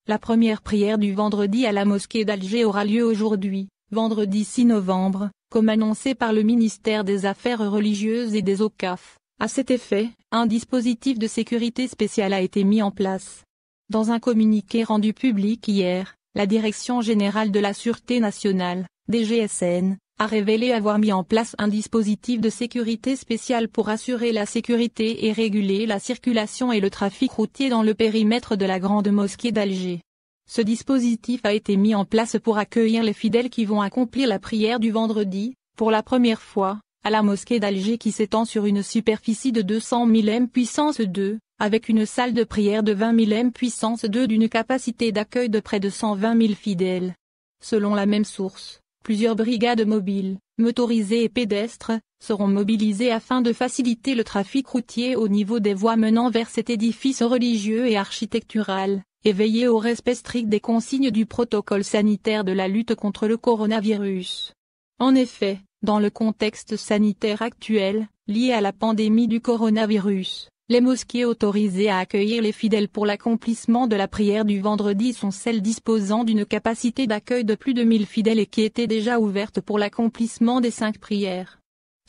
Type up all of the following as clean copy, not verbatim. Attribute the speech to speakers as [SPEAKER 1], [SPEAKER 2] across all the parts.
[SPEAKER 1] La première prière du vendredi à la mosquée d'Alger aura lieu aujourd'hui, vendredi 6 novembre, comme annoncé par le ministère des Affaires religieuses et des Auqaf. À cet effet, un dispositif de sécurité spécial a été mis en place. Dans un communiqué rendu public hier, la Direction générale de la Sûreté nationale, DGSN, a révélé avoir mis en place un dispositif de sécurité spécial pour assurer la sécurité et réguler la circulation et le trafic routier dans le périmètre de la Grande Mosquée d'Alger. Ce dispositif a été mis en place pour accueillir les fidèles qui vont accomplir la prière du vendredi, pour la première fois, à la mosquée d'Alger qui s'étend sur une superficie de 200 000 m puissance 2, avec une salle de prière de 20 000 m puissance 2 d'une capacité d'accueil de près de 120 000 fidèles. Selon la même source, plusieurs brigades mobiles, motorisées et pédestres, seront mobilisées afin de faciliter le trafic routier au niveau des voies menant vers cet édifice religieux et architectural, et veiller au respect strict des consignes du protocole sanitaire de la lutte contre le coronavirus. En effet, dans le contexte sanitaire actuel, lié à la pandémie du coronavirus, les mosquées autorisées à accueillir les fidèles pour l'accomplissement de la prière du vendredi sont celles disposant d'une capacité d'accueil de plus de 1000 fidèles et qui étaient déjà ouvertes pour l'accomplissement des 5 prières.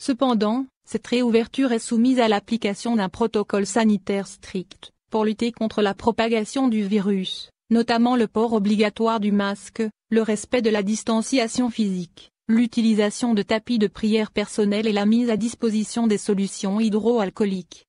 [SPEAKER 1] Cependant, cette réouverture est soumise à l'application d'un protocole sanitaire strict, pour lutter contre la propagation du virus, notamment le port obligatoire du masque, le respect de la distanciation physique, l'utilisation de tapis de prière personnels et la mise à disposition des solutions hydroalcooliques.